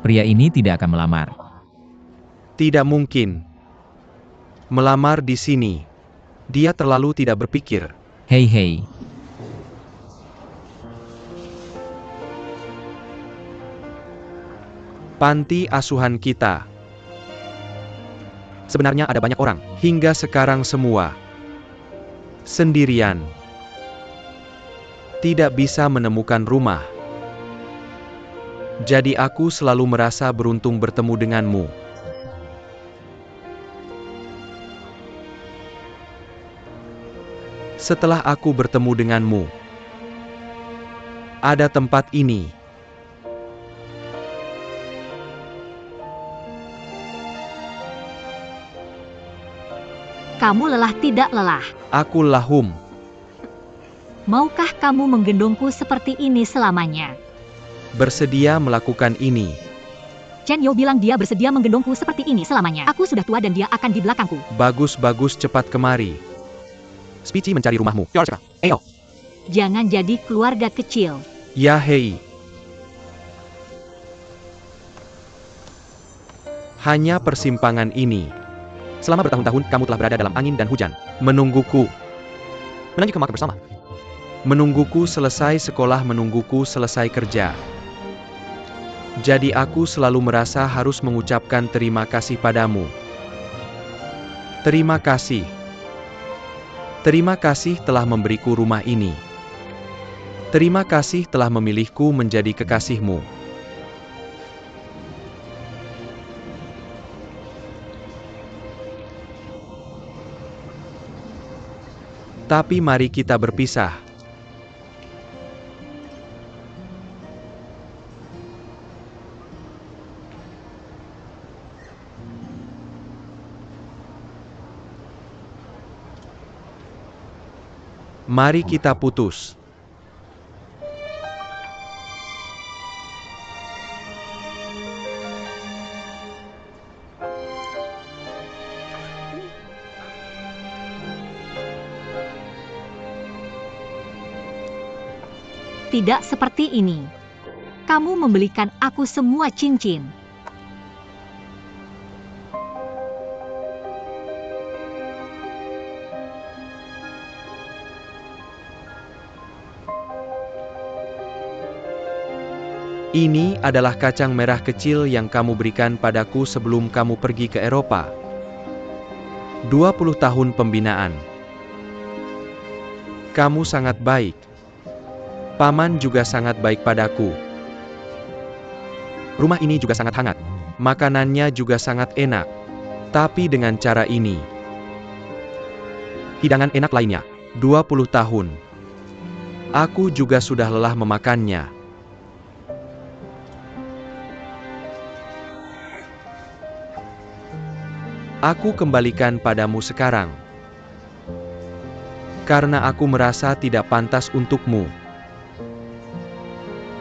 Pria ini tidak akan melamar. Tidak mungkin. Melamar di sini. Dia terlalu tidak berpikir. Hei hei. Panti asuhan kita. Sebenarnya ada banyak orang, hingga sekarang semua. Sendirian. Tidak bisa menemukan rumah. Jadi aku selalu merasa beruntung bertemu denganmu. Setelah aku bertemu denganmu, ada tempat ini. Kamu lelah tidak lelah? Aku lahum. Maukah kamu menggendongku seperti ini selamanya? Bersedia melakukan ini. Chen Yo bilang dia bersedia menggendongku seperti ini selamanya. Aku sudah tua dan dia akan di belakangku. Bagus-bagus, cepat kemari. Spici mencari rumahmu. Ayo. Jangan jadi keluarga kecil. Ya hei. Hanya persimpangan ini. Selama bertahun-tahun kamu telah berada dalam angin dan hujan. Menungguku. Menangi ke makam bersama. Menungguku selesai sekolah, menungguku selesai kerja. Jadi aku selalu merasa harus mengucapkan terima kasih padamu. Terima kasih. Terima kasih telah memberiku rumah ini. Terima kasih telah memilihku menjadi kekasihmu. Tapi mari kita berpisah. Mari kita putus. Tidak seperti ini. Kamu membelikan aku semua cincin. Ini adalah kacang merah kecil yang kamu berikan padaku sebelum kamu pergi ke Eropa. 20 tahun pembinaan. Kamu sangat baik. Paman juga sangat baik padaku. Rumah ini juga sangat hangat. Makanannya juga sangat enak. Tapi dengan cara ini. Hidangan enak lainnya. 20 tahun. Aku juga sudah lelah memakannya. Aku kembalikan padamu sekarang. Karena aku merasa tidak pantas untukmu.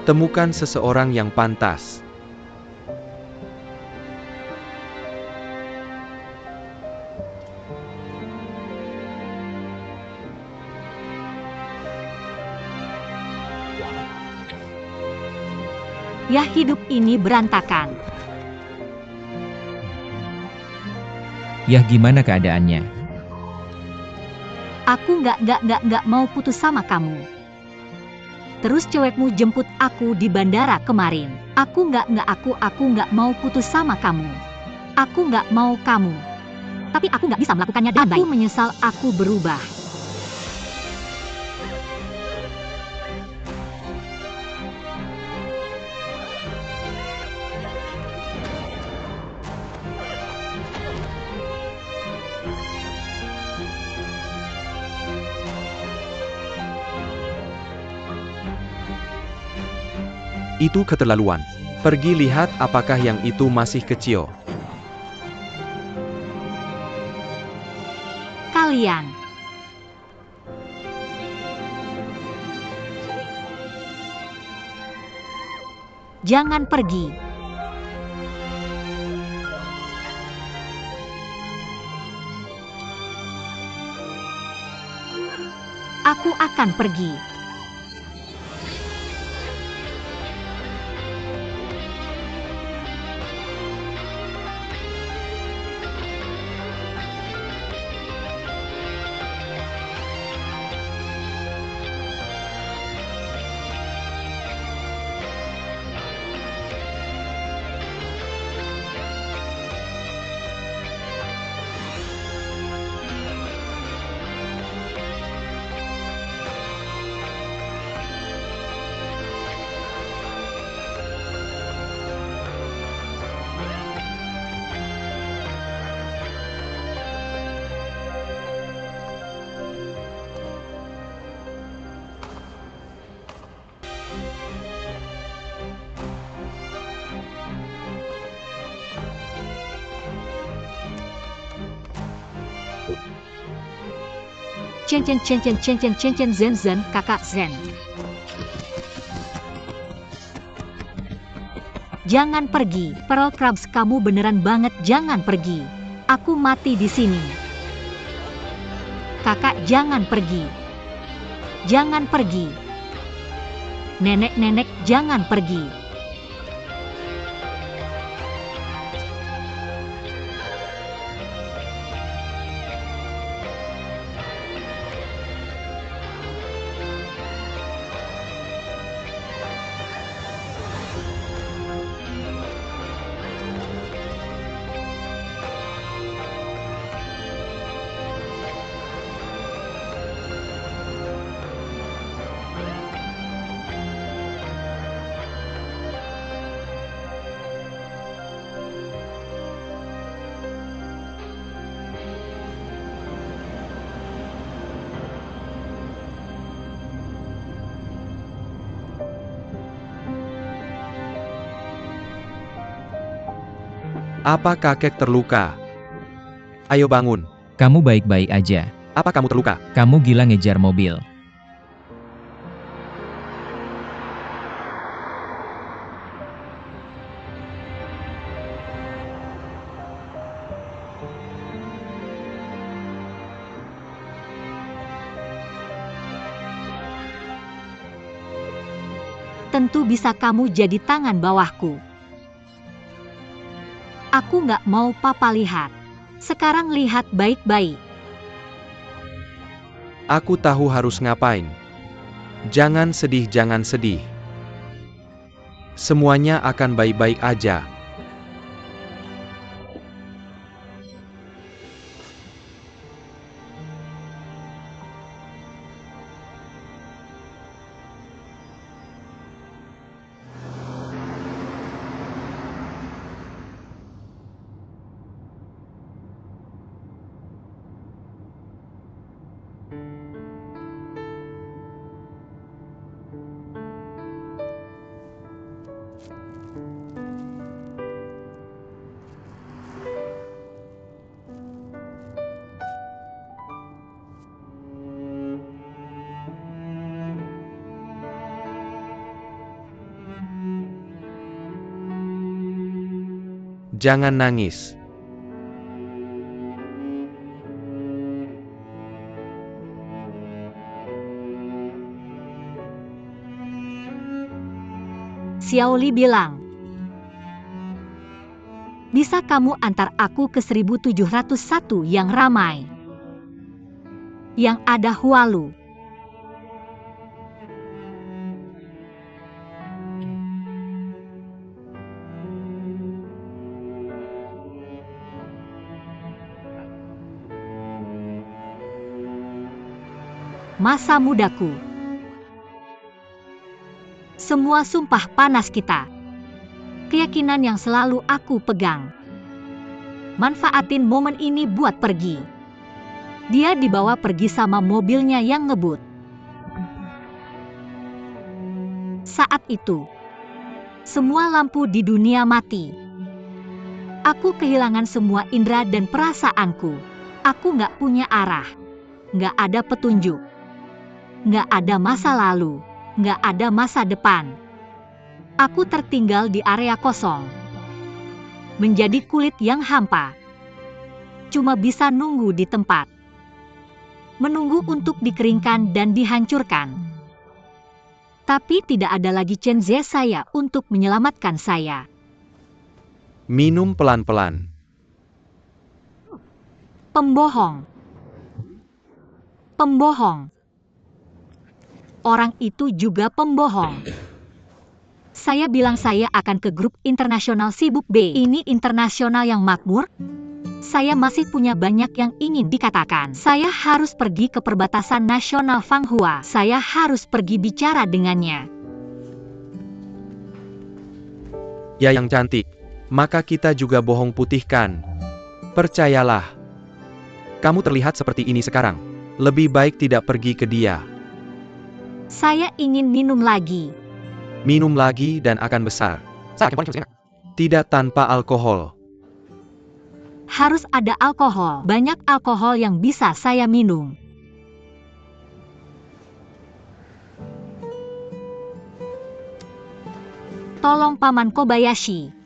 Temukan seseorang yang pantas. Ya, hidup ini berantakan. Yah, gimana keadaannya? Aku nggak mau putus sama kamu. Terus cewekmu jemput aku di bandara kemarin. Aku nggak mau putus sama kamu. Aku nggak mau kamu. Tapi aku nggak bisa melakukannya dengan baik. Aku menyesal aku berubah. Itu keterlaluan. Pergi lihat apakah yang itu masih kecil. Kalian. Jangan pergi. Aku akan pergi. Chen zen zen kakak zen. Jangan pergi, Pearl Krabs, kamu beneran banget jangan pergi. Aku mati di sini. Kakak jangan pergi. Jangan pergi. Nenek-nenek jangan pergi. Apa kakek terluka? Ayo bangun. Kamu baik-baik aja. Apa kamu terluka? Kamu gila ngejar mobil. Tentu bisa kamu jadi tangan bawahku. Aku nggak mau papa lihat. Sekarang lihat baik-baik. Aku tahu harus ngapain. Jangan sedih, jangan sedih. Semuanya akan baik-baik aja. Jangan nangis. Xiaoli bilang, bisa kamu antar aku ke 1701 yang ramai, yang ada Hualu. Masa mudaku. Semua sumpah panas kita. Keyakinan yang selalu aku pegang. Manfaatin momen ini buat pergi. Dia dibawa pergi sama mobilnya yang ngebut. Saat itu, semua lampu di dunia mati. Aku kehilangan semua indera dan perasaanku. Aku nggak punya arah. Nggak ada petunjuk. Nggak ada masa lalu, nggak ada masa depan. Aku tertinggal di area kosong. Menjadi kulit yang hampa. Cuma bisa nunggu di tempat. Menunggu untuk dikeringkan dan dihancurkan. Tapi tidak ada lagi Chenze saya untuk menyelamatkan saya. Minum pelan-pelan. Pembohong. Pembohong. Orang itu juga pembohong. Saya bilang saya akan ke grup internasional sibuk B. Ini internasional yang makmur. Saya masih punya banyak yang ingin dikatakan. Saya harus pergi ke perbatasan nasional Fanghua. Saya harus pergi bicara dengannya. Ya yang cantik. Maka kita juga bohong putihkan. Percayalah. Kamu terlihat seperti ini sekarang. Lebih baik tidak pergi ke dia. Saya ingin minum lagi. Minum lagi dan akan besar. Tidak tanpa alkohol. Harus ada alkohol. Banyak alkohol yang bisa saya minum. Tolong Paman Kobayashi.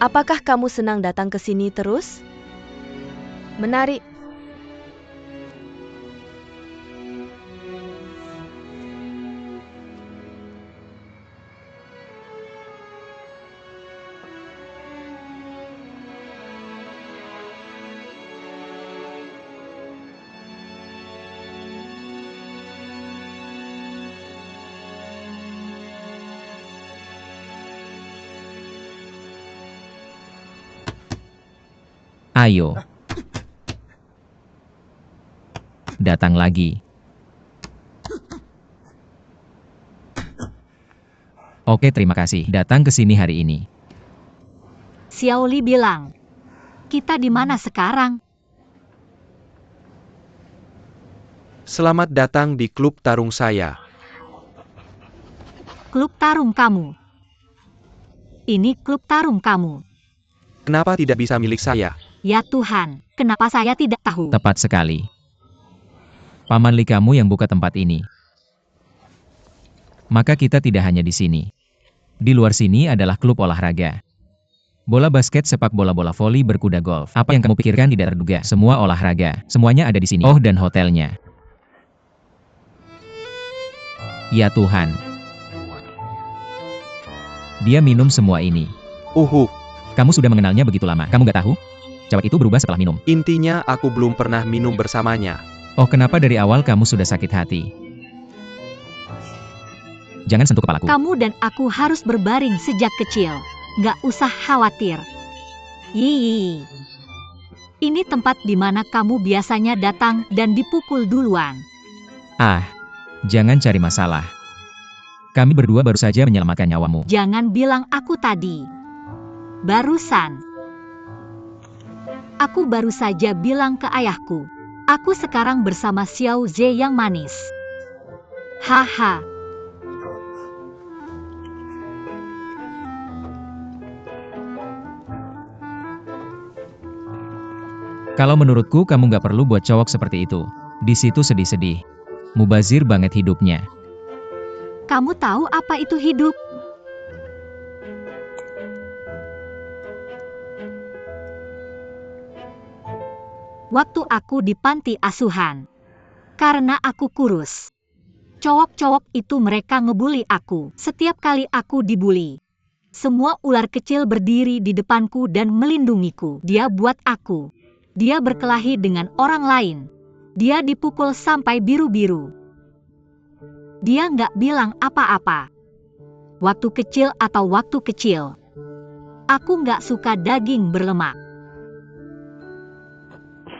Apakah kamu senang datang ke sini terus? Menarik. Ayo. Datang lagi. Oke, terima kasih. Datang ke sini hari ini. Xiao Li bilang, kita di mana sekarang? Selamat datang di klub tarung saya. Klub tarung kamu. Ini klub tarung kamu. Kenapa tidak bisa milik saya? Ya Tuhan, kenapa saya tidak tahu? Tepat sekali. Paman Li kamu yang buka tempat ini. Maka kita tidak hanya di sini. Di luar sini adalah klub olahraga. Bola basket, sepak bola, bola voli, berkuda, golf. Apa yang kamu pikirkan tidak terduga. Semua olahraga. Semuanya ada di sini. Oh, dan hotelnya. Ya Tuhan. Dia minum semua ini. Kamu sudah mengenalnya begitu lama. Kamu gak tahu? Cewek itu berubah setelah minum. Intinya aku belum pernah minum bersamanya. Oh, kenapa dari awal kamu sudah sakit hati? Jangan sentuh kepalaku. Kamu dan aku harus berbaring sejak kecil. Gak usah khawatir. Yii. Ini tempat di mana kamu biasanya datang dan dipukul duluan. Ah, jangan cari masalah. Kami berdua baru saja menyelamatkan nyawamu. Jangan bilang aku tadi. Barusan. Aku baru saja bilang ke ayahku. Aku sekarang bersama Xiao Zhe yang manis. Haha. Kalau menurutku kamu gak perlu buat cowok seperti itu. Di situ sedih-sedih. Mubazir banget hidupnya. Kamu tahu apa itu hidup? Waktu aku di panti asuhan. Karena aku kurus. Cowok-cowok itu mereka ngebully aku. Setiap kali aku dibully. Semua ular kecil berdiri di depanku dan melindungiku. Dia buat aku. Dia berkelahi dengan orang lain. Dia dipukul sampai biru-biru. Dia nggak bilang apa-apa. Waktu kecil atau waktu kecil. Aku nggak suka daging berlemak.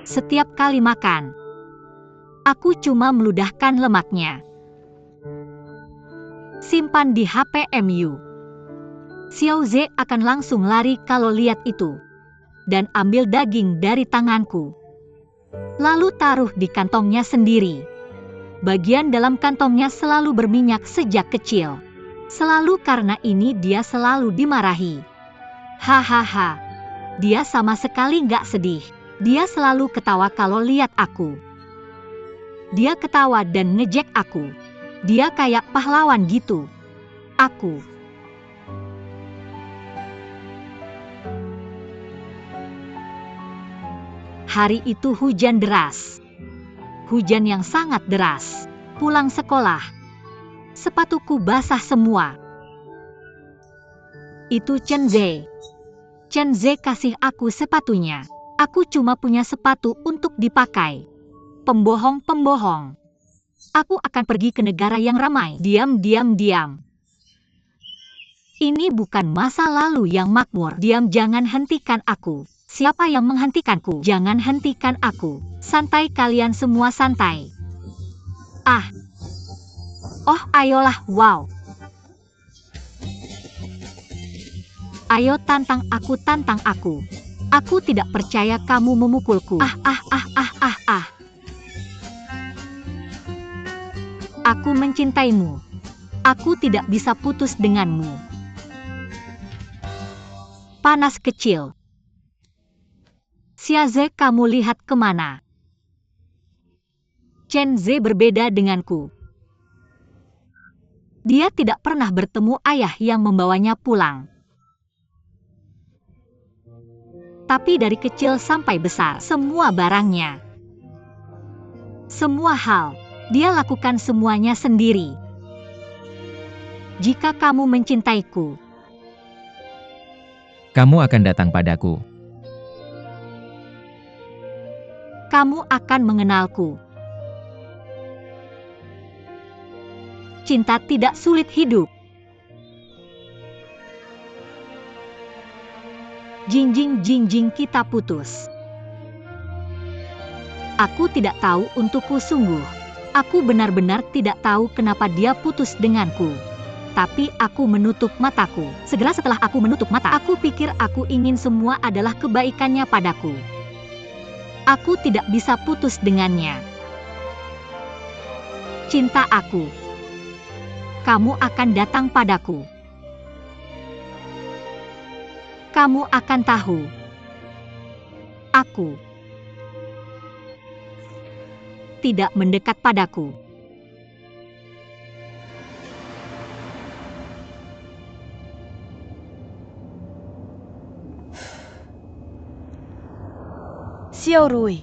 Setiap kali makan, aku cuma meludahkan lemaknya. Simpan di HPMU. Xiao Ze akan langsung lari kalau lihat itu. Dan ambil daging dari tanganku. Lalu taruh di kantongnya sendiri. Bagian dalam kantongnya selalu berminyak sejak kecil. Selalu karena ini dia selalu dimarahi. Hahaha. Dia sama sekali nggak sedih. Dia selalu ketawa kalau lihat aku. Dia ketawa dan ngejek aku. Dia kayak pahlawan gitu. Aku. Hari itu hujan deras. Hujan yang sangat deras. Pulang sekolah. Sepatuku basah semua. Itu Chen Ze. Chen Ze kasih aku sepatunya. Aku cuma punya sepatu untuk dipakai. Pembohong-pembohong. Aku akan pergi ke negara yang ramai. Diam. Ini bukan masa lalu yang makmur. Diam, jangan hentikan aku. Siapa yang menghentikanku? Jangan hentikan aku. Santai kalian semua, santai. Ah. Oh, ayolah, wow. Ayo tantang aku, tantang aku. Aku tidak percaya kamu memukulku. Ah. Aku mencintaimu. Aku tidak bisa putus denganmu. Panas kecil. Xiao Ze, kamu lihat kemana? Chen Ze berbeda denganku. Dia tidak pernah bertemu ayah yang membawanya pulang. Tapi dari kecil sampai besar, semua barangnya. Semua hal, dia lakukan semuanya sendiri. Jika kamu mencintaiku, Kamu akan datang padaku. kamu akan mengenalku. Cinta tidak sulit hidup. Jinjing, kita putus. Aku tidak tahu untukku sungguh. Aku benar-benar tidak tahu kenapa dia putus denganku. Tapi aku menutup mataku. Segera setelah aku menutup mata, aku pikir aku ingin semua adalah kebaikannya padaku. Aku tidak bisa putus dengannya. Cinta aku. Kamu akan datang padaku. Kamu akan tahu. Aku tidak mendekat padaku. Xiao Rui.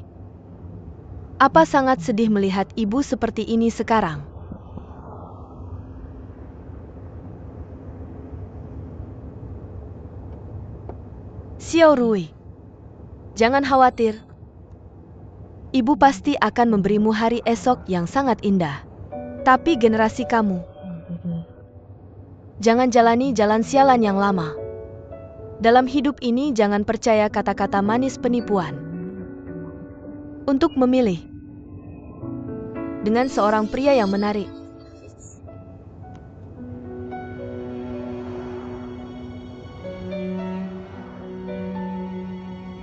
Apa sangat sedih melihat ibu seperti ini sekarang? Xiao Rui. Jangan khawatir. Ibu pasti akan memberimu hari esok yang sangat indah. Tapi generasi kamu, jangan jalani jalan sialan yang lama. Dalam hidup ini jangan percaya kata-kata manis penipuan. Untuk memilih dengan seorang pria yang menarik.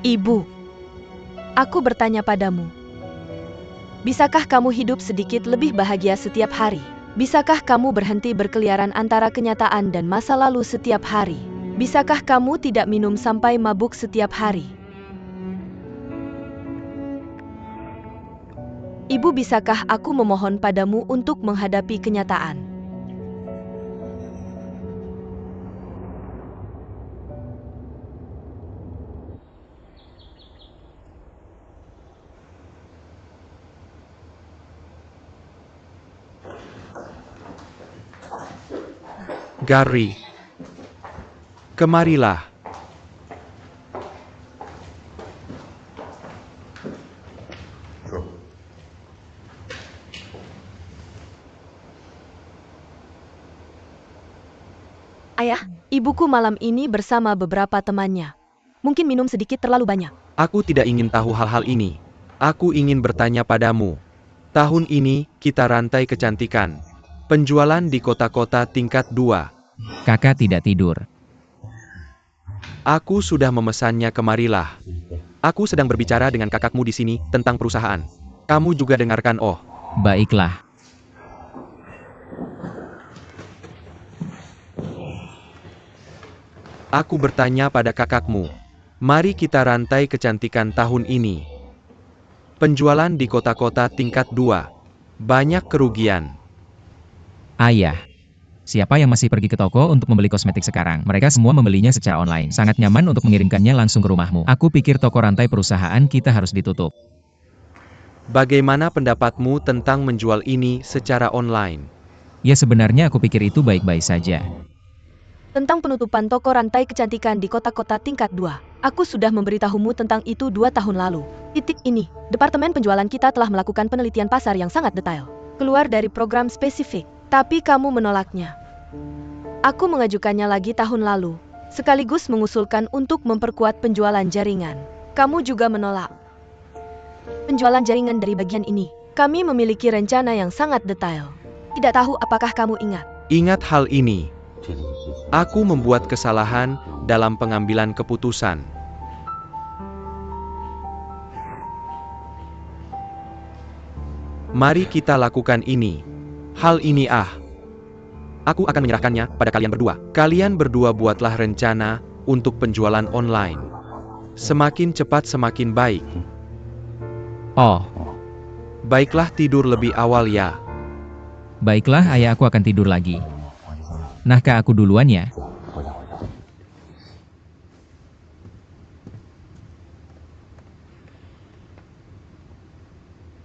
Ibu, aku bertanya padamu. Bisakah kamu hidup sedikit lebih bahagia setiap hari? Bisakah kamu berhenti berkeliaran antara kenyataan dan masa lalu setiap hari? Bisakah kamu tidak minum sampai mabuk setiap hari? Ibu, bisakah aku memohon padamu untuk menghadapi kenyataan? Gary, kemarilah. Ayah, ibuku malam ini bersama beberapa temannya. Mungkin minum sedikit terlalu banyak. Aku tidak ingin tahu hal-hal ini. Aku ingin bertanya padamu. Tahun ini, kita rantai kecantikan. Penjualan di kota-kota tingkat 2. Kakak tidak tidur. Aku sudah memesannya, kemarilah. Aku sedang berbicara dengan kakakmu di sini tentang perusahaan. Kamu juga dengarkan, oh. Baiklah. Aku bertanya pada kakakmu. Mari kita rantai kecantikan tahun ini. Penjualan di kota-kota tingkat 2. Banyak kerugian. Ayah. Siapa yang masih pergi ke toko untuk membeli kosmetik sekarang? Mereka semua membelinya secara online. Sangat nyaman untuk mengirimkannya langsung ke rumahmu. Aku pikir toko rantai perusahaan kita harus ditutup. Bagaimana pendapatmu tentang menjual ini secara online? Ya sebenarnya aku pikir itu baik-baik saja. Tentang penutupan toko rantai kecantikan di kota-kota tingkat 2. Aku sudah memberitahumu tentang itu 2 tahun lalu. Titik ini, departemen penjualan kita telah melakukan penelitian pasar yang sangat detail. Keluar dari program spesifik, tapi kamu menolaknya. Aku mengajukannya lagi tahun lalu, sekaligus mengusulkan untuk memperkuat penjualan jaringan. Kamu juga menolak. Penjualan jaringan dari bagian ini, kami memiliki rencana yang sangat detail. Tidak tahu apakah kamu ingat? Ingat hal ini. Aku membuat kesalahan dalam pengambilan keputusan. Mari kita lakukan ini. Hal ini Aku akan menyerahkannya pada kalian berdua. Kalian berdua buatlah rencana untuk penjualan online. Semakin cepat semakin baik. Oh, Baiklah, tidur lebih awal ya. baiklah ayah, aku akan tidur lagi. Nahkah aku duluan ya?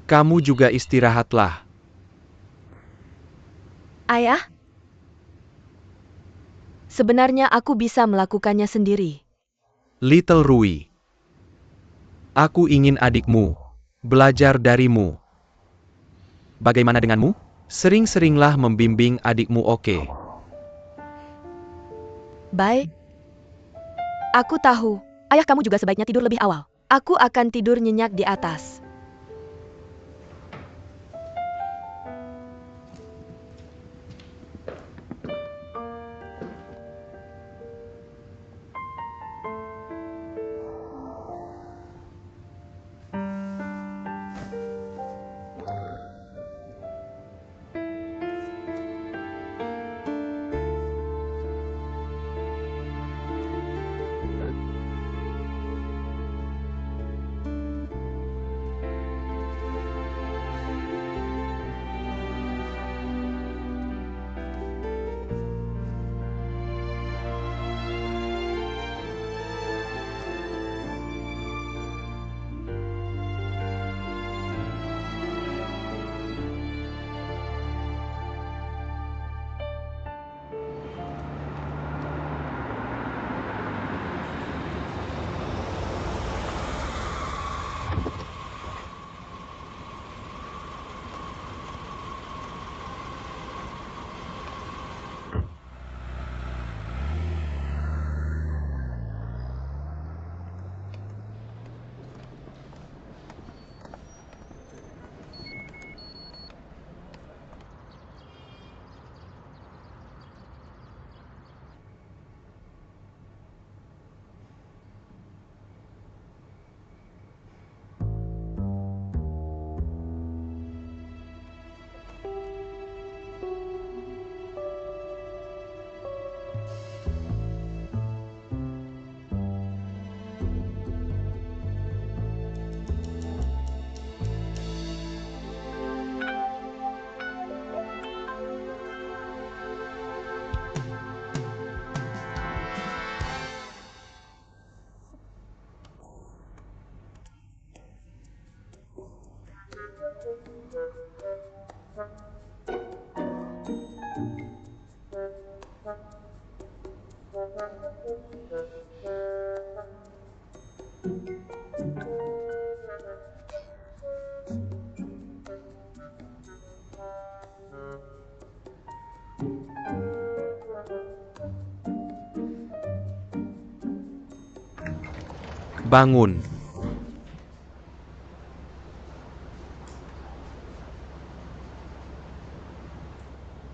Kamu juga istirahatlah. Ayah? Sebenarnya aku bisa melakukannya sendiri. Little Rui. Aku ingin adikmu belajar darimu. Bagaimana denganmu? Sering-seringlah membimbing adikmu, oke? Baik. Aku tahu, ayah kamu juga sebaiknya tidur lebih awal. Aku akan tidur nyenyak di atas. Bangun.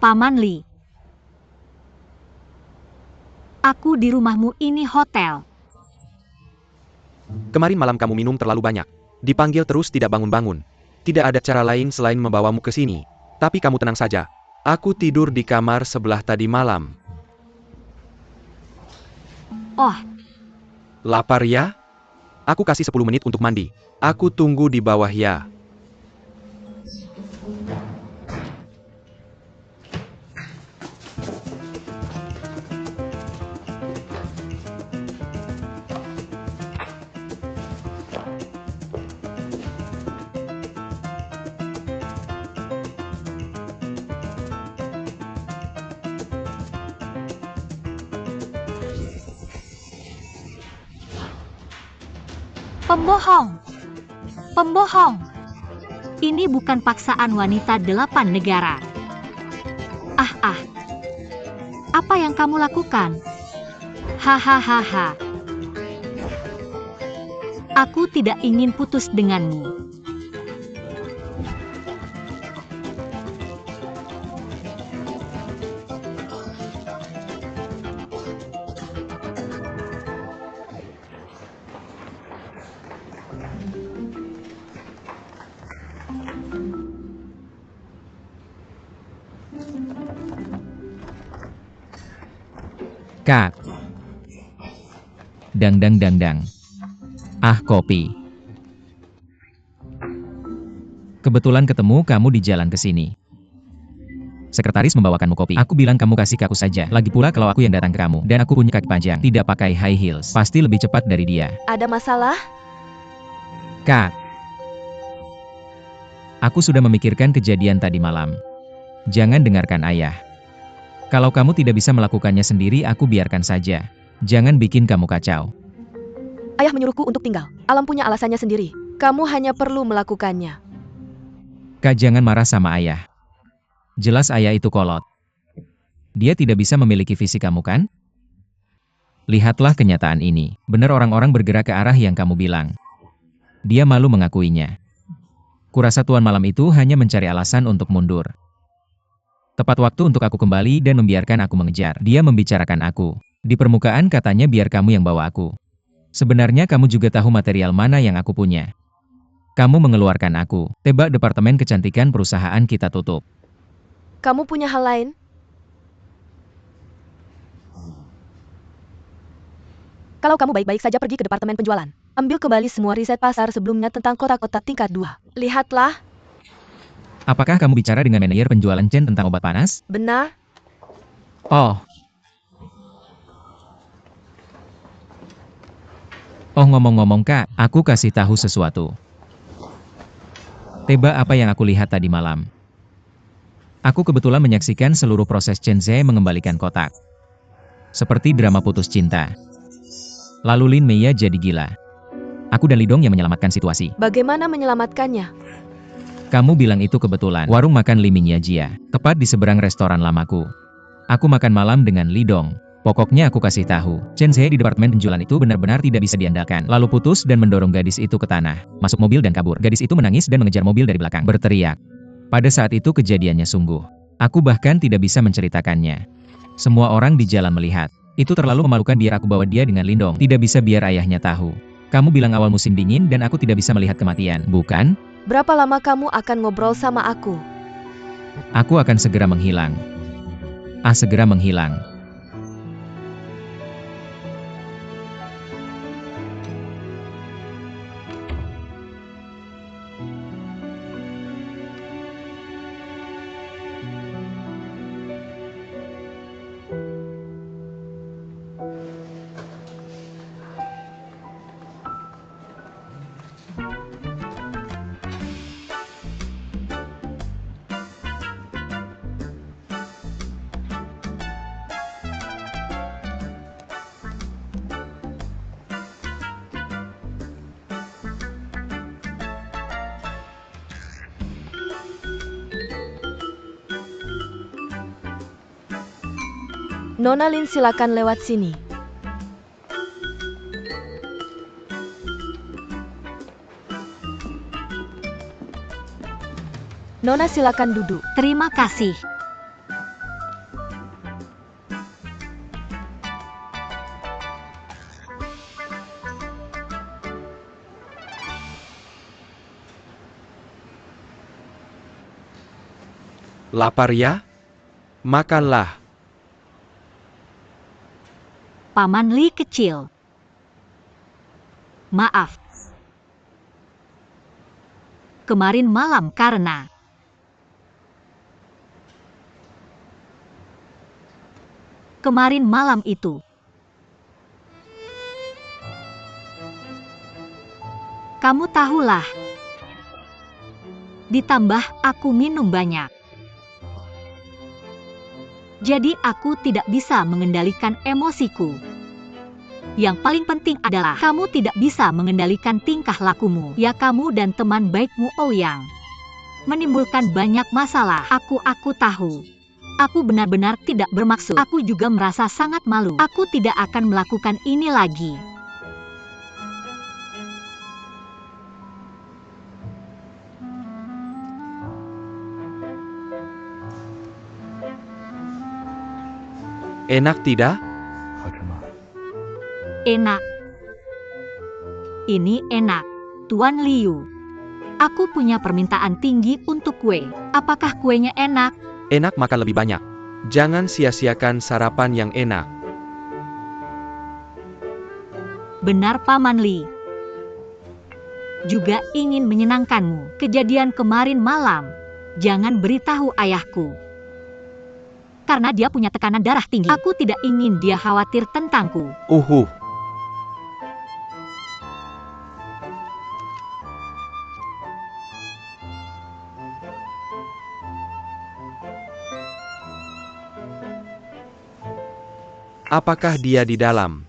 Paman Li. Aku di rumahmu, ini hotel. Kemarin malam kamu minum terlalu banyak. Dipanggil terus tidak bangun-bangun. Tidak ada cara lain selain membawamu ke sini. Tapi kamu tenang saja. Aku tidur di kamar sebelah tadi malam. Oh, Lapar ya? Aku kasih 10 menit untuk mandi. Aku tunggu di bawah ya. pembohong. Pembohong. Ini bukan paksaan wanita 8 negara. Ah. Apa yang kamu lakukan? Hahaha. Aku tidak ingin putus denganmu. Kak. Dang. Ah, kopi. Kebetulan ketemu kamu di jalan ke sini. Sekretaris membawakanmu kopi. Aku bilang kamu kasih ke aku saja. Lagi pula kalau aku yang datang ke kamu, dan aku punya kaki panjang, tidak pakai high heels, pasti lebih cepat dari dia. Ada masalah? Kak. Aku sudah memikirkan kejadian tadi malam. Jangan dengarkan ayah. Kalau kamu tidak bisa melakukannya sendiri, aku biarkan saja. Jangan bikin kamu kacau. Ayah menyuruhku untuk tinggal. Alam punya alasannya sendiri. Kamu hanya perlu melakukannya. Kak, jangan marah sama ayah. Jelas ayah itu kolot. Dia tidak bisa memiliki visi kamu kan? Lihatlah kenyataan ini. Benar orang-orang bergerak ke arah yang kamu bilang. Dia malu mengakuinya. Kurasa tuan malam itu hanya mencari alasan untuk mundur. Tepat waktu untuk aku kembali dan membiarkan aku mengejar. Dia membicarakan aku. Di permukaan katanya biar kamu yang bawa aku. Sebenarnya kamu juga tahu material mana yang aku punya. Kamu mengeluarkan aku. Tebak departemen kecantikan perusahaan kita tutup. Kamu punya hal lain? Kalau kamu baik-baik saja pergi ke departemen penjualan. Ambil kembali semua riset pasar sebelumnya tentang kotak-kotak tingkat 2. Lihatlah. Apakah kamu bicara dengan manajer penjualan Chen tentang obat panas? Benar? Oh, ngomong-ngomong Kak, aku kasih tahu sesuatu. Tebak apa yang aku lihat tadi malam? Aku kebetulan menyaksikan seluruh proses Chen Zhe mengembalikan kotak. Seperti drama putus cinta. Lalu Lin Meiya jadi gila. Aku dan Lidong yang menyelamatkan situasi. Bagaimana menyelamatkannya? Kamu bilang itu kebetulan. Warung makan Li Mingya Jia, tepat di seberang restoran lamaku. Aku makan malam dengan Lidong. Pokoknya aku kasih tahu, Chen Zhe di departemen penjualan itu benar-benar tidak bisa diandalkan. Lalu putus dan mendorong gadis itu ke tanah. Masuk mobil dan kabur. Gadis itu menangis dan mengejar mobil dari belakang, berteriak. Pada saat itu kejadiannya sungguh. Aku bahkan tidak bisa menceritakannya. Semua orang di jalan melihat. Itu terlalu memalukan biar aku bawa dia dengan Lindong. Tidak bisa biar ayahnya tahu. Kamu bilang awal musim dingin dan aku tidak bisa melihat kematian, bukan? Berapa lama kamu akan ngobrol sama aku? Aku akan segera menghilang. Segera menghilang. Nona Lin, silakan lewat sini. Nona, silakan duduk. Terima kasih. Lapar ya? Makanlah. Paman Li kecil. Maaf. Kemarin malam karena kemarin malam itu kamu tahulah. Ditambah aku minum banyak. Jadi aku tidak bisa mengendalikan emosiku. Yang paling penting adalah kamu tidak bisa mengendalikan tingkah lakumu. Ya kamu dan teman baikmu Ouyang menimbulkan banyak masalah. Aku tahu. Aku benar-benar tidak bermaksud. Aku juga merasa sangat malu. Aku tidak akan melakukan ini lagi. Enak tidak? Enak. Ini enak, Tuan Liu. Aku punya permintaan tinggi untuk kue. Apakah kuenya enak? Enak makan lebih banyak. Jangan sia-siakan sarapan yang enak. Benar Paman Li. Juga ingin menyenangkanmu. Kejadian kemarin malam. Jangan beritahu ayahku. Karena dia punya tekanan darah tinggi. Aku tidak ingin dia khawatir tentangku. Apakah dia di dalam?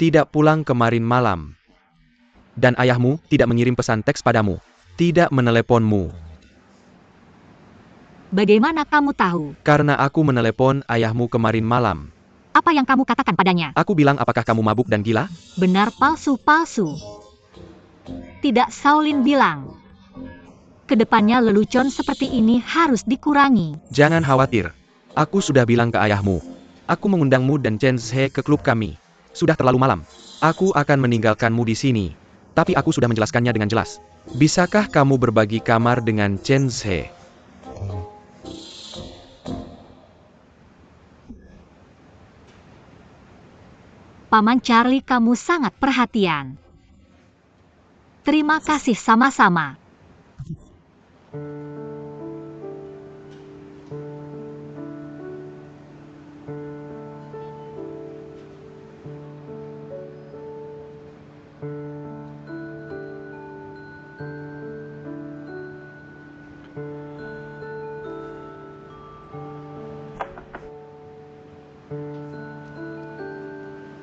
Tidak pulang kemarin malam. Dan ayahmu tidak mengirim pesan teks padamu. Tidak meneleponmu. Bagaimana kamu tahu? Karena aku menelepon ayahmu kemarin malam. Apa yang kamu katakan padanya? Aku bilang apakah kamu mabuk dan gila? Benar palsu-palsu. Tidak, Shaolin bilang. Kedepannya lelucon seperti ini harus dikurangi. Jangan khawatir. Aku sudah bilang ke ayahmu. Aku mengundangmu dan Chen Zhe ke klub kami. Sudah terlalu malam. Aku akan meninggalkanmu di sini. Tapi aku sudah menjelaskannya dengan jelas. Bisakah kamu berbagi kamar dengan Chen Zhe? Paman Charlie, kamu sangat perhatian. Terima kasih sama-sama.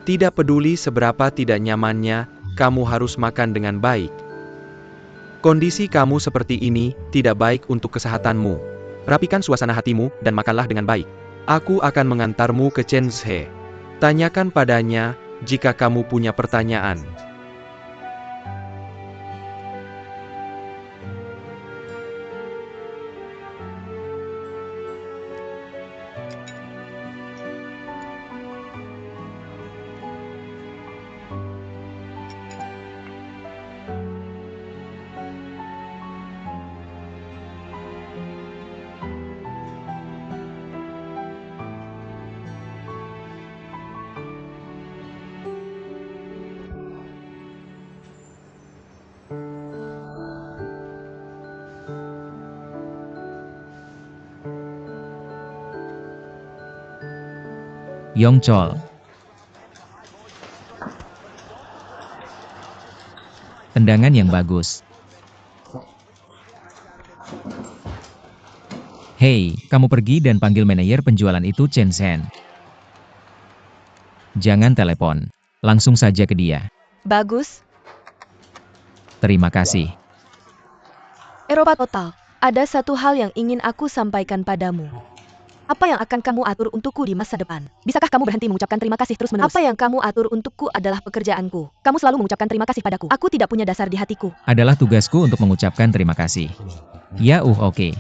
Tidak peduli seberapa tidak nyamannya, kamu harus makan dengan baik. Kondisi kamu seperti ini tidak baik untuk kesehatanmu. Rapikan suasana hatimu dan makanlah dengan baik. Aku akan mengantarmu ke Chen Zhe. Tanyakan padanya jika kamu punya pertanyaan. Yongchol. Tendangan yang bagus. Hei, kamu pergi dan panggil manajer penjualan itu Chen Zhen. Jangan telepon. Langsung saja ke dia. Bagus. Terima kasih. Eropa Total, ada satu hal yang ingin aku sampaikan padamu. Apa yang akan kamu atur untukku di masa depan? Bisakah kamu berhenti mengucapkan terima kasih terus-menerus? Apa yang kamu atur untukku adalah pekerjaanku. Kamu selalu mengucapkan terima kasih padaku. Aku tidak punya dasar di hatiku. Adalah tugasku untuk mengucapkan terima kasih. Ya, oke.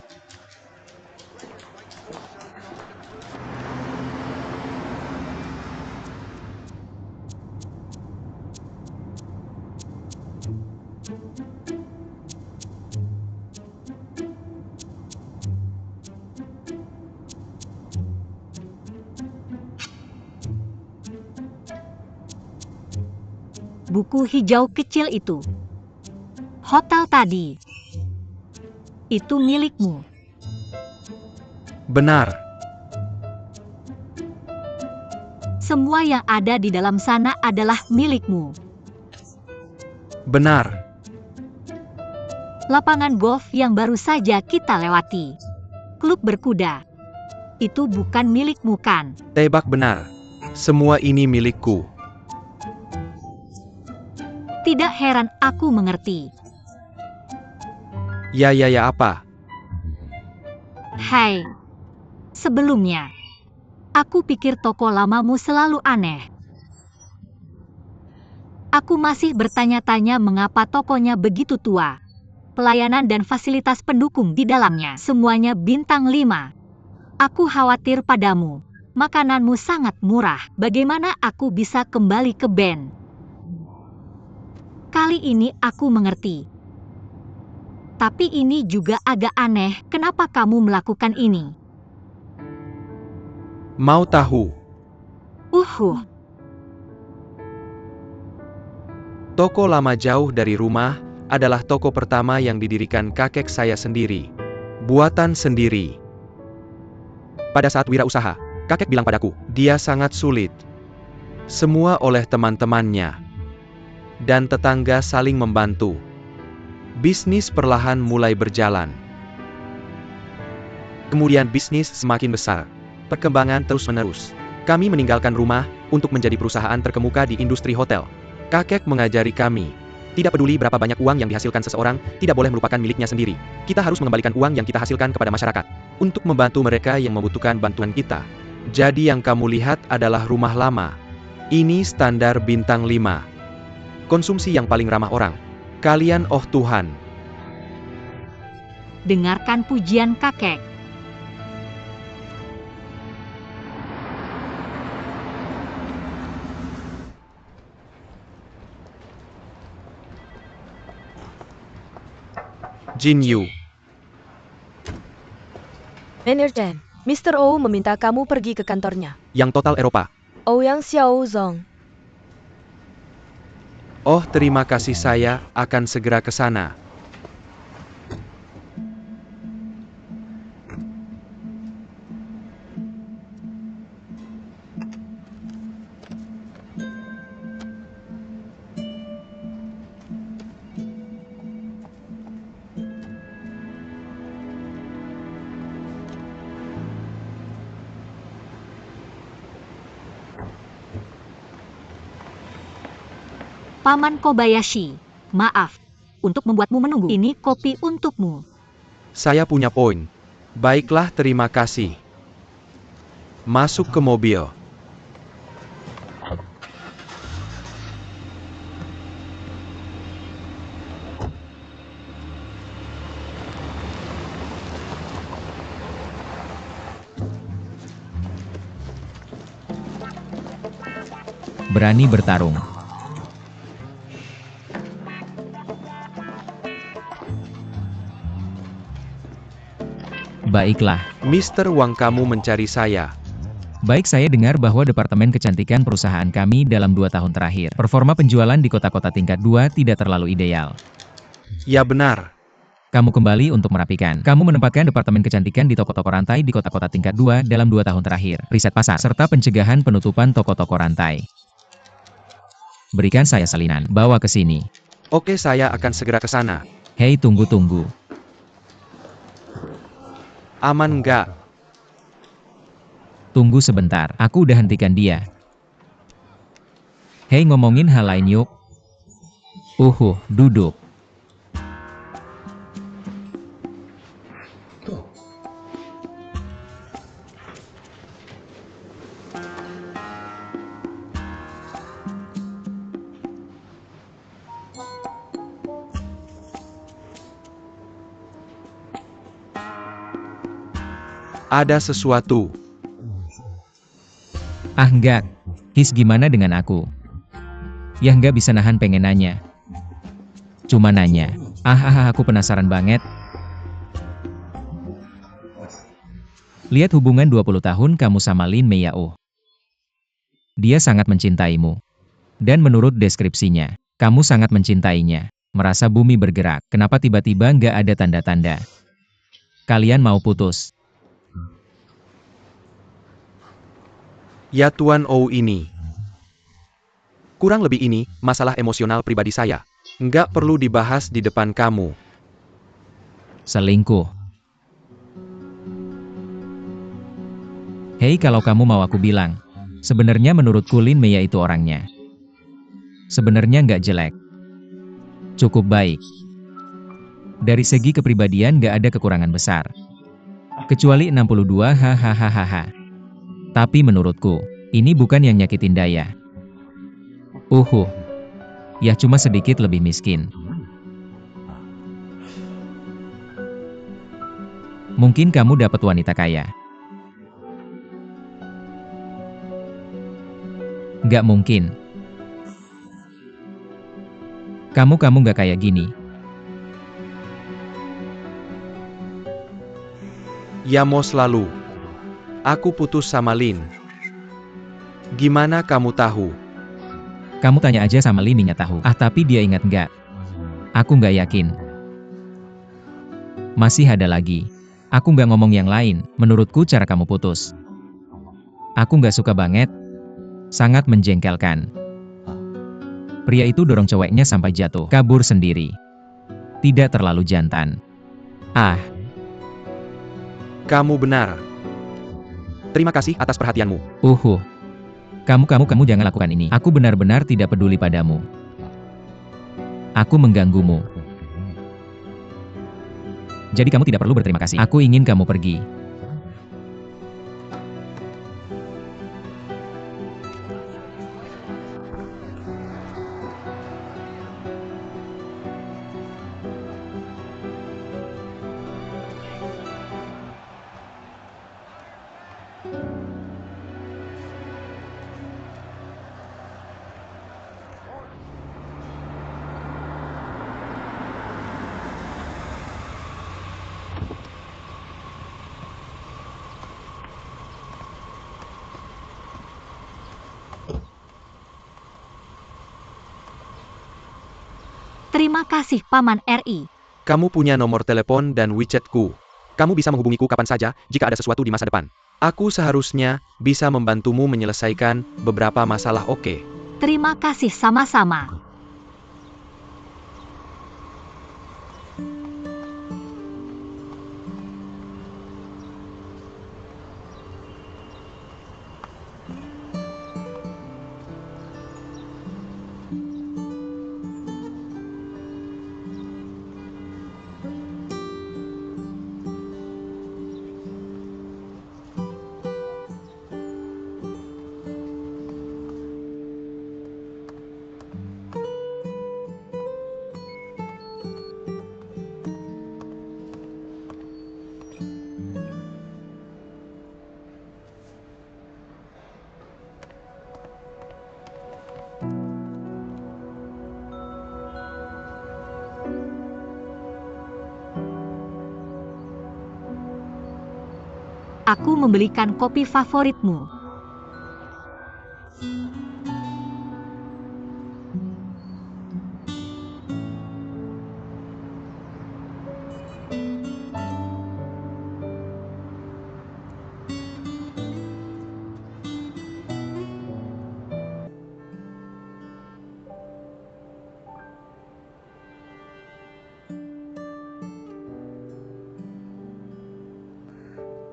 buku hijau kecil itu. Hotel tadi. Itu milikmu. Benar. Semua yang ada di dalam sana adalah milikmu. Benar. Lapangan golf yang baru saja kita lewati. Klub berkuda. Itu bukan milikmu kan? Tebak benar. Semua ini milikku. Tidak heran aku mengerti. Ya apa? Hai. Sebelumnya, aku pikir toko lamamu selalu aneh. Aku masih bertanya-tanya mengapa tokonya begitu tua. Pelayanan dan fasilitas pendukung di dalamnya semuanya bintang 5. Aku khawatir padamu. Makananmu sangat murah. Bagaimana aku bisa kembali ke band? Kali ini aku mengerti. Tapi ini juga agak aneh. Kenapa kamu melakukan ini? Mau tahu? Toko lama jauh dari rumah adalah toko pertama yang didirikan kakek saya sendiri. Buatan sendiri. Pada saat wirausaha, kakek bilang padaku, dia sangat sulit. Semua oleh teman-temannya. Dan tetangga saling membantu. Bisnis perlahan mulai berjalan. Kemudian bisnis semakin besar. Perkembangan terus-menerus. Kami meninggalkan rumah untuk menjadi perusahaan terkemuka di industri hotel. Kakek mengajari kami. Tidak peduli berapa banyak uang yang dihasilkan seseorang, tidak boleh melupakan miliknya sendiri. Kita harus mengembalikan uang yang kita hasilkan kepada masyarakat. Untuk membantu mereka yang membutuhkan bantuan kita. Jadi yang kamu lihat adalah rumah lama. Ini standar bintang 5. Konsumsi yang paling ramah orang. Kalian oh Tuhan. Dengarkan pujian kakek. Jin Yu. Manajer, Mr. Oh meminta kamu pergi ke kantornya. Yang total Eropa. Ouyang Xiaozong. Oh terima kasih, saya akan segera ke sana. Paman Kobayashi, maaf untuk membuatmu menunggu. Ini kopi untukmu. Saya punya poin. Baiklah, terima kasih. Masuk ke mobil. Berani bertarung. Baiklah. Mr. Wang, kamu mencari saya. Baik, saya dengar bahwa Departemen Kecantikan perusahaan kami dalam 2 tahun terakhir, performa penjualan di kota-kota tingkat 2 tidak terlalu ideal. Ya benar. Kamu kembali untuk merapikan. Kamu menempatkan Departemen Kecantikan di toko-toko rantai di kota-kota tingkat 2 dalam 2 tahun terakhir, riset pasar, serta pencegahan penutupan toko-toko rantai. Berikan saya salinan, bawa ke sini. Oke, saya akan segera ke sana. Hei, tunggu. Aman nggak? Tunggu sebentar, aku udah hentikan dia. Hei, ngomongin hal lain yuk. Duduk. Ada sesuatu. Ah enggak. His, gimana dengan aku? Ya enggak bisa nahan pengen nanya. Cuma nanya. Aku penasaran banget. Lihat hubungan 20 tahun kamu sama Lin Meiyao. Dia sangat mencintaimu. Dan menurut deskripsinya, Kamu sangat mencintainya. Merasa bumi bergerak. Kenapa tiba-tiba nggak ada tanda-tanda? Kalian mau putus. Ya Tuan Ou ini. Kurang lebih ini, masalah emosional pribadi saya. Nggak perlu dibahas di depan kamu. Selingkuh. Hei, kalau kamu mau aku bilang. Sebenarnya menurutku Lin Meya itu orangnya. Sebenarnya nggak jelek. Cukup baik. Dari segi kepribadian nggak ada kekurangan besar. Kecuali 62 hahaha. Tapi menurutku, ini bukan yang nyakitin Daya. Ya cuma sedikit lebih miskin. Mungkin kamu dapat wanita kaya. Nggak mungkin. Kamu nggak kayak gini. Ya Mos lalu. Aku putus sama Lin. Gimana kamu tahu? Kamu tanya aja sama Lin, Minya tahu. Tapi dia ingat nggak? Aku nggak yakin. Masih ada lagi. Aku nggak ngomong yang lain. Menurutku cara kamu putus. Aku nggak suka banget. Sangat menjengkelkan. Pria itu dorong ceweknya sampai jatuh. Kabur sendiri. Tidak terlalu jantan. Kamu benar. Terima kasih atas perhatianmu. Kamu jangan lakukan ini. Aku benar-benar tidak peduli padamu. Aku mengganggumu. Jadi kamu tidak perlu berterima kasih. Aku ingin kamu pergi. Terima kasih Paman RI. Kamu punya nomor telepon dan WeChat-ku. Kamu bisa menghubungiku kapan saja jika ada sesuatu di masa depan. Aku seharusnya bisa membantumu menyelesaikan beberapa masalah, oke? Terima kasih sama-sama. Aku membelikan kopi favoritmu.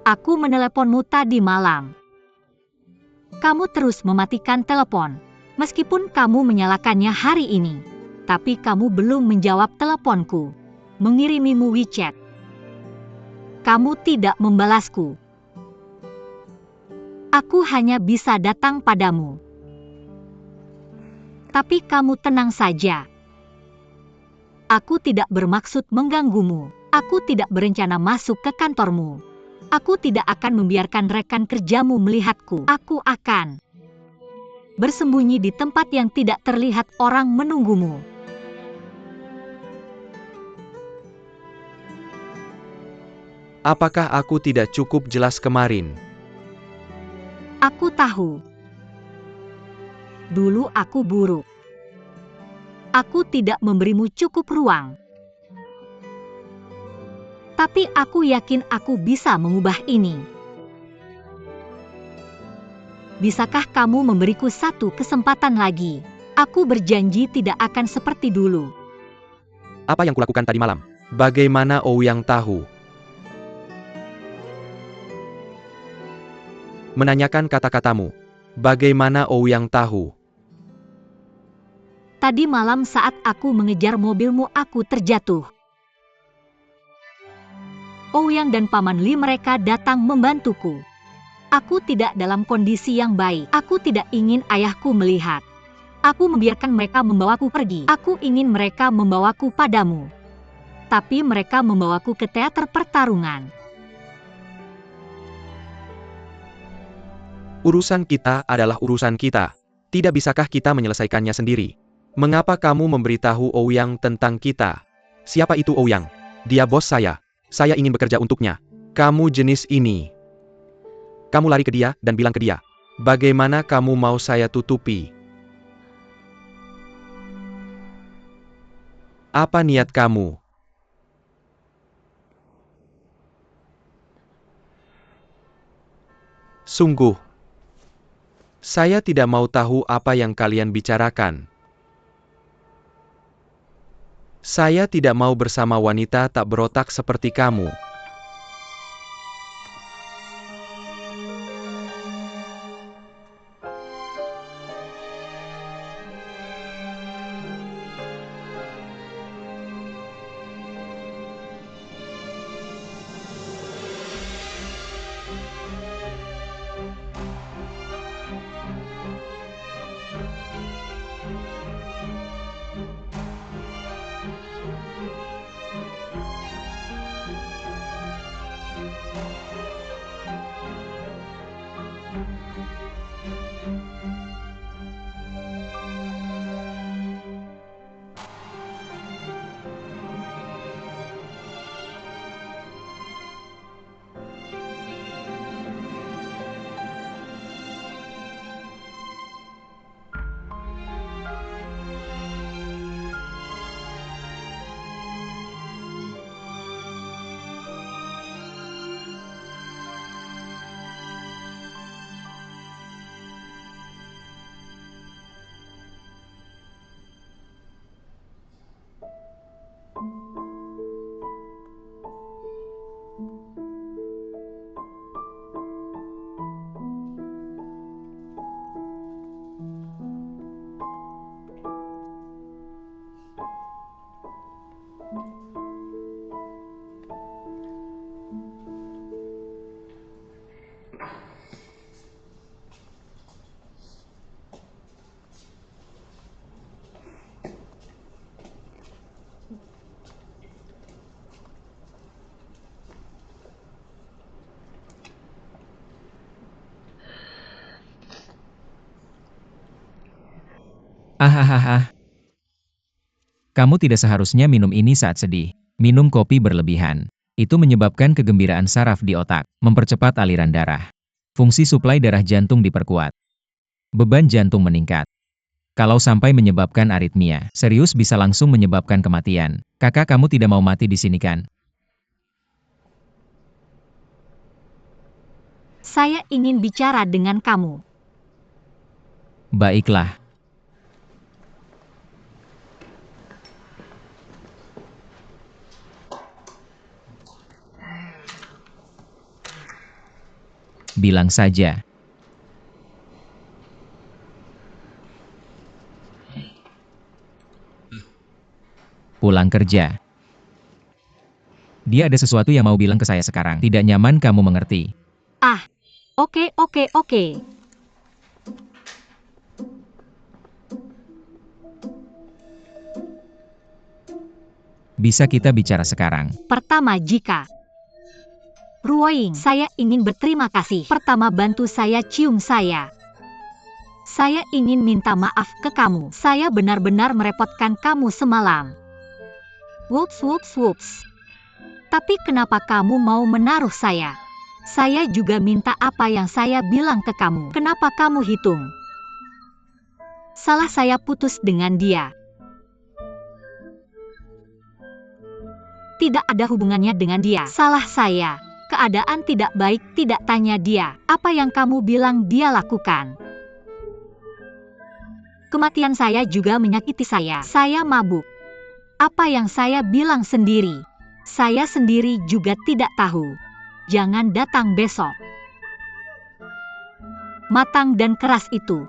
Aku meneleponmu tadi malam. Kamu terus mematikan telepon. Meskipun kamu menyalakannya hari ini, tapi kamu belum menjawab teleponku, mengirimimu WeChat. Kamu tidak membalasku. Aku hanya bisa datang padamu. Tapi kamu tenang saja. Aku tidak bermaksud mengganggumu. Aku tidak berencana masuk ke kantormu. Aku tidak akan membiarkan rekan kerjamu melihatku. Aku akan bersembunyi di tempat yang tidak terlihat orang menunggumu. Apakah aku tidak cukup jelas kemarin? Aku tahu. Dulu aku buruk. Aku tidak memberimu cukup ruang. Tapi aku yakin aku bisa mengubah ini. Bisakah kamu memberiku satu kesempatan lagi? Aku berjanji tidak akan seperti dulu. Apa yang kulakukan tadi malam? Bagaimana Ouyang tahu? Menanyakan kata-katamu. Bagaimana Ouyang tahu? Tadi malam saat aku mengejar mobilmu aku terjatuh. Ouyang dan Paman Li mereka datang membantuku. Aku tidak dalam kondisi yang baik. Aku tidak ingin ayahku melihat. Aku membiarkan mereka membawaku pergi. Aku ingin mereka membawaku padamu. Tapi mereka membawaku ke teater pertarungan. Urusan kita adalah urusan kita. Tidak bisakah kita menyelesaikannya sendiri? Mengapa kamu memberitahu Ouyang tentang kita? Siapa itu Ouyang? Dia bos saya. Saya ingin bekerja untuknya. Kamu jenis ini. Kamu lari ke dia dan bilang ke dia. Bagaimana kamu mau saya tutupi? Apa niat kamu? Sungguh. Saya tidak mau tahu apa yang kalian bicarakan. Saya tidak mau bersama wanita tak berotak seperti kamu. Ahahaha. Kamu tidak seharusnya minum ini saat sedih. Minum kopi berlebihan. Itu menyebabkan kegembiraan saraf di otak, mempercepat aliran darah. Fungsi suplai darah jantung diperkuat. Beban jantung meningkat. Kalau sampai menyebabkan aritmia, serius bisa langsung menyebabkan kematian. Kakak, kamu tidak mau mati di sini kan? Saya ingin bicara dengan kamu. Baiklah. Bilang saja. Pulang kerja. Dia ada sesuatu yang mau bilang ke saya sekarang. Tidak nyaman, kamu mengerti. Ah, oke. Bisa kita bicara sekarang. Pertama, jika Ruoying, saya ingin berterima kasih. Pertama, bantu saya cium saya. Saya ingin minta maaf ke kamu. Saya benar-benar merepotkan kamu semalam. Whoops. Tapi kenapa kamu mau menaruh saya? Saya juga minta apa yang saya bilang ke kamu. Kenapa kamu hitung? Salah saya putus dengan dia. tidak ada hubungannya dengan dia. Salah saya. Keadaan tidak baik, tidak tanya dia. Apa yang kamu bilang dia lakukan? Kematian saya juga menyakiti saya. Saya mabuk. Apa yang saya bilang sendiri? Saya sendiri juga tidak tahu. Jangan datang besok. Matang dan keras itu.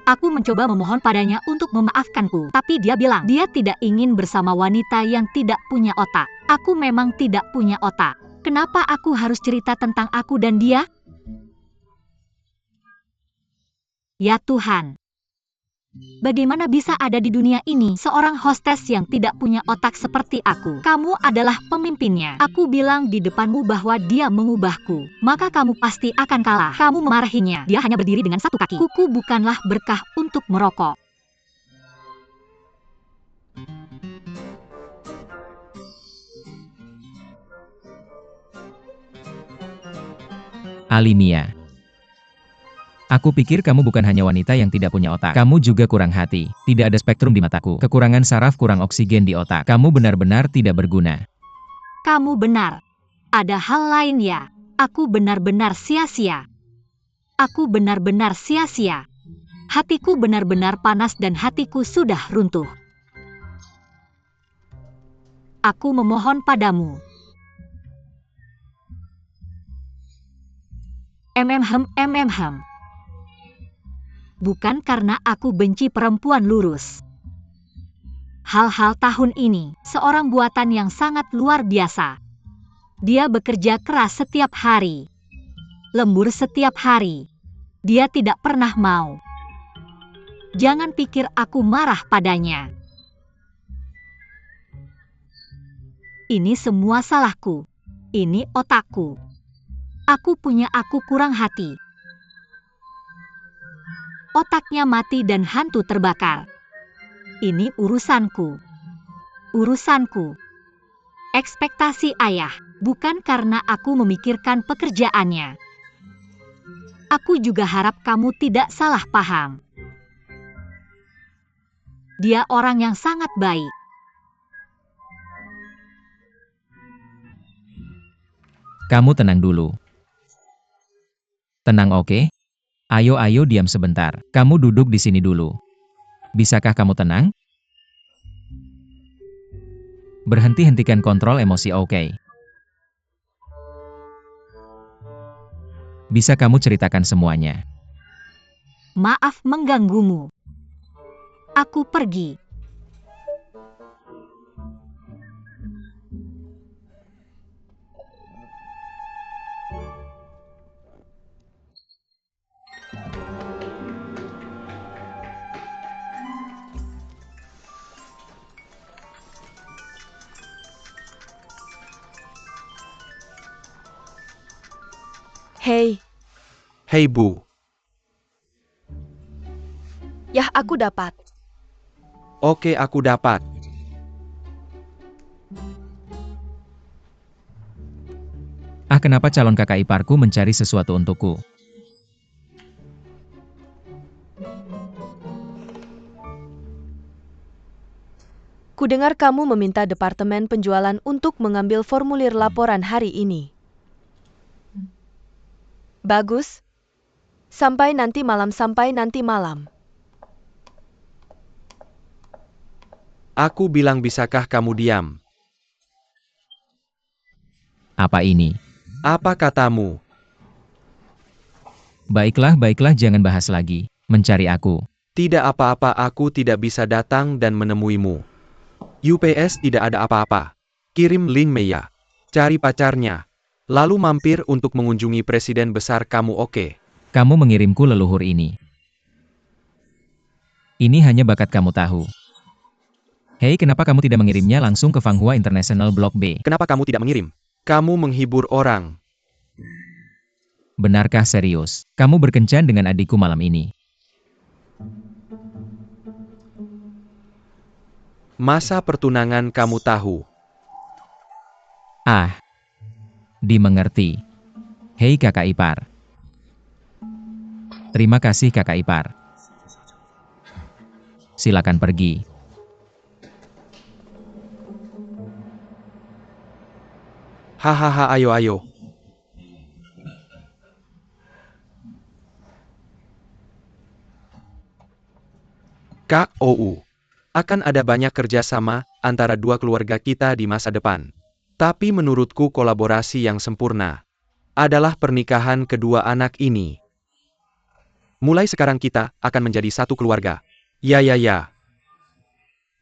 Aku mencoba memohon padanya untuk memaafkanku, tapi dia bilang dia tidak ingin bersama wanita yang tidak punya otak. Aku memang tidak punya otak. Kenapa aku harus cerita tentang aku dan dia? Ya Tuhan. Bagaimana bisa ada di dunia ini seorang hostess yang tidak punya otak seperti aku? Kamu adalah pemimpinnya. Aku bilang di depanmu bahwa dia mengubahku. Maka kamu pasti akan kalah. Kamu memarahinya. Dia hanya berdiri dengan satu kaki. Kuku bukanlah berkah untuk merokok. Alimia. Aku pikir kamu bukan hanya wanita yang tidak punya otak. Kamu juga kurang hati. Tidak ada spektrum di mataku. Kekurangan saraf, kurang oksigen di otak. Kamu benar-benar tidak berguna. Kamu benar. Ada hal lain ya. Aku benar-benar sia-sia. Aku benar-benar sia-sia. Hatiku benar-benar panas dan hatiku sudah runtuh. Aku memohon padamu. Bukan karena aku benci perempuan lurus. Hal-hal tahun ini, seorang buatan yang sangat luar biasa. Dia bekerja keras setiap hari. Lembur setiap hari. Dia tidak pernah mau. Jangan pikir aku marah padanya. Ini semua salahku. Ini otakku. Aku kurang hati. Otaknya mati dan hantu terbakar. Ini urusanku. Urusanku. Ekspektasi ayah, bukan karena aku memikirkan pekerjaannya. Aku juga harap kamu tidak salah paham. Dia orang yang sangat baik. Kamu tenang dulu. Tenang, oke? Ayo diam sebentar. Kamu duduk di sini dulu. Bisakah kamu tenang? Hentikan kontrol emosi, oke? Bisa kamu ceritakan semuanya? Maaf mengganggumu. Aku pergi. Hei, Hei Bu, yah aku dapat. oke aku dapat. Kenapa calon kakak iparku mencari sesuatu untukku? Kudengar kamu meminta departemen penjualan untuk mengambil formulir laporan hari ini. Bagus. Sampai nanti malam. Aku bilang bisakah kamu diam? Apa ini? Apa katamu? Baiklah, jangan bahas lagi. Mencari aku. Tidak apa-apa, aku tidak bisa datang dan menemuimu. UPS tidak ada apa-apa. Kirim link Meya. Cari pacarnya. Lalu mampir untuk mengunjungi presiden besar kamu, oke? Kamu mengirimku leluhur ini. Ini hanya bakat kamu tahu. Hei, kenapa kamu tidak mengirimnya langsung ke Fanghua International Block B? Kenapa kamu tidak mengirim? Kamu menghibur orang. Benarkah serius? Kamu berkencan dengan adikku malam ini? Masa pertunangan kamu tahu? Dimengerti. Hei kakak ipar. Terima kasih kakak ipar. Silakan pergi. Hahaha, ayo ayo. KOU. Akan ada banyak kerjasama antara dua keluarga kita di masa depan. Tapi menurutku kolaborasi yang sempurna adalah pernikahan kedua anak ini. Mulai sekarang kita akan menjadi satu keluarga. Ya.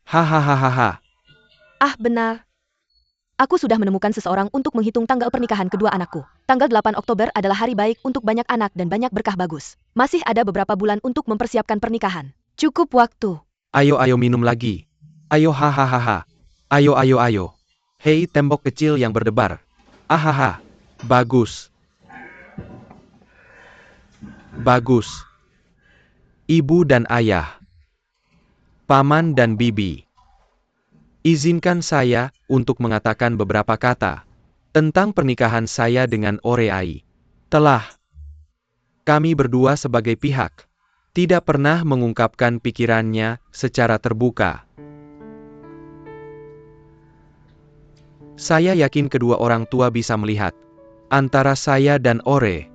Hahaha. Ah, benar. Aku sudah menemukan seseorang untuk menghitung tanggal pernikahan kedua anakku. Tanggal 8 Oktober adalah hari baik untuk banyak anak dan banyak berkah bagus. Masih ada beberapa bulan untuk mempersiapkan pernikahan. Cukup waktu. Ayo minum lagi. Ayo hahaha. Ayo. Hei tembok kecil yang berdebar. Ahaha. Bagus. Ibu dan ayah. Paman dan bibi. Izinkan saya untuk mengatakan beberapa kata tentang pernikahan saya dengan Oreai. Kami berdua sebagai pihak tidak pernah mengungkapkan pikirannya secara terbuka. Saya yakin kedua orang tua bisa melihat antara saya dan Ore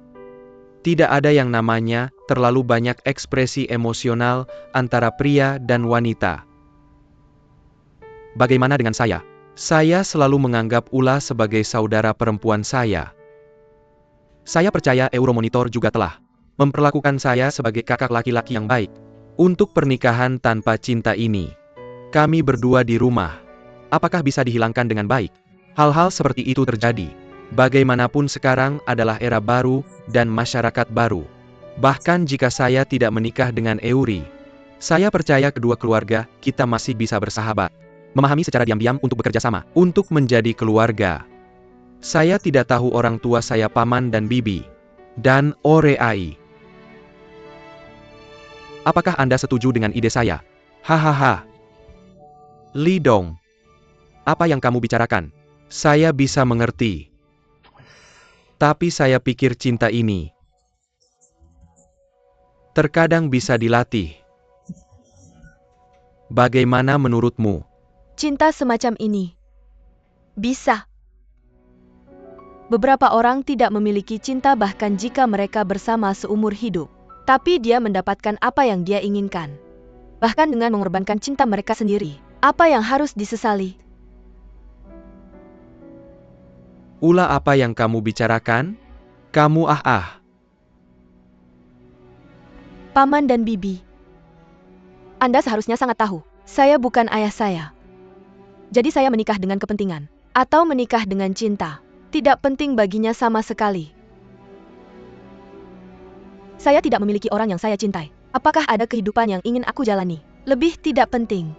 tidak ada yang namanya terlalu banyak ekspresi emosional antara pria dan wanita. Bagaimana dengan saya? Saya selalu menganggap Ula sebagai saudara perempuan saya. Saya percaya Euromonitor juga telah memperlakukan saya sebagai kakak laki-laki yang baik. Untuk pernikahan tanpa cinta ini, kami berdua di rumah. Apakah bisa dihilangkan dengan baik? Hal-hal seperti itu terjadi. Bagaimanapun sekarang adalah era baru dan masyarakat baru. Bahkan jika saya tidak menikah dengan Euri, saya percaya kedua keluarga kita masih bisa bersahabat. Memahami secara diam-diam untuk bekerja sama, untuk menjadi keluarga. Saya tidak tahu orang tua saya paman dan bibi, dan Oreai. Apakah Anda setuju dengan ide saya? Hahaha. Lidong. Apa yang kamu bicarakan? Saya bisa mengerti. Tapi saya pikir cinta ini terkadang bisa dilatih. Bagaimana menurutmu? Cinta semacam ini bisa. Beberapa orang tidak memiliki cinta bahkan jika mereka bersama seumur hidup. Tapi dia mendapatkan apa yang dia inginkan. Bahkan dengan mengorbankan cinta mereka sendiri. Apa yang harus disesali? Ula, apa yang kamu bicarakan? Kamu Paman dan bibi. Anda seharusnya sangat tahu. Saya bukan ayah saya. Jadi saya menikah dengan kepentingan. Atau menikah dengan cinta. Tidak penting baginya sama sekali. Saya tidak memiliki orang yang saya cintai. Apakah ada kehidupan yang ingin aku jalani? Lebih tidak penting.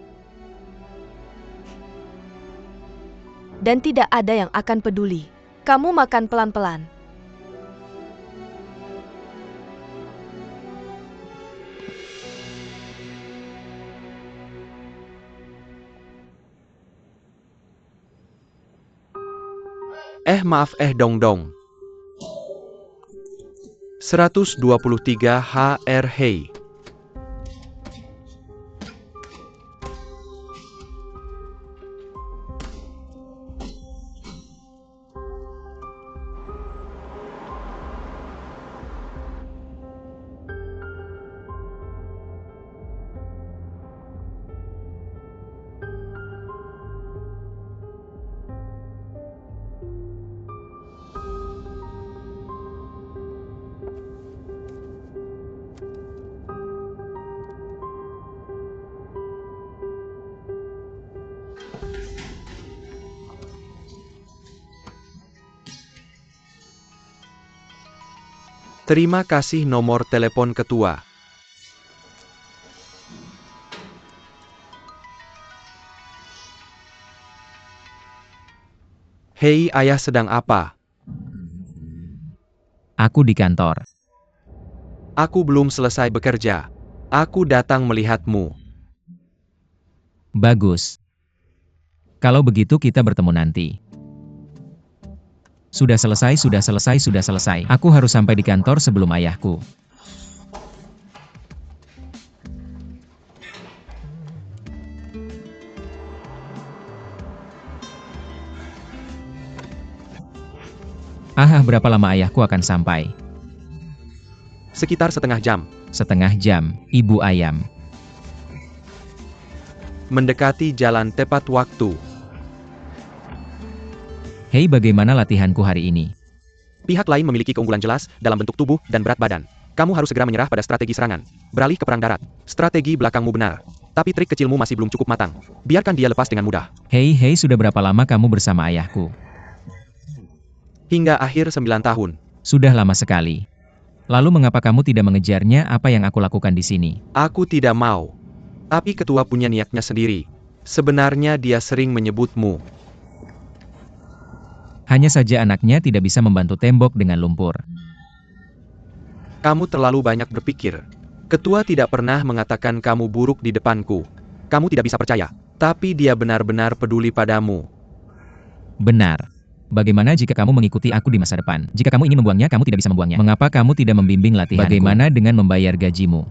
Dan tidak ada yang akan peduli. Kamu makan pelan-pelan. Maaf dong. 123 HR. Hey. Terima kasih nomor telepon ketua. Hei, ayah sedang apa? Aku di kantor. Aku belum selesai bekerja. Aku datang melihatmu. Bagus. Kalau begitu kita bertemu nanti. Sudah selesai. Aku harus sampai di kantor sebelum ayahku. Ah, berapa lama ayahku akan sampai? Sekitar setengah jam. Setengah jam, Ibu Ayam. Mendekati jalan tepat waktu. Hei, bagaimana latihanku hari ini? Pihak lain memiliki keunggulan jelas dalam bentuk tubuh dan berat badan. Kamu harus segera menyerah pada strategi serangan. Beralih ke perang darat. Strategi belakangmu benar. Tapi trik kecilmu masih belum cukup matang. Biarkan dia lepas dengan mudah. Hei, sudah berapa lama kamu bersama ayahku? Hingga akhir 9 tahun. Sudah lama sekali. Lalu mengapa kamu tidak mengejarnya? Apa yang aku lakukan di sini? Aku tidak mau. Tapi ketua punya niatnya sendiri. Sebenarnya dia sering menyebutmu. Hanya saja anaknya tidak bisa membantu tembok dengan lumpur. Kamu terlalu banyak berpikir. Ketua tidak pernah mengatakan kamu buruk di depanku. Kamu tidak bisa percaya. Tapi dia benar-benar peduli padamu. Benar. Bagaimana jika kamu mengikuti aku di masa depan? Jika kamu ingin membuangnya, kamu tidak bisa membuangnya. Mengapa kamu tidak membimbing latihanku? Bagaimana dengan membayar gajimu?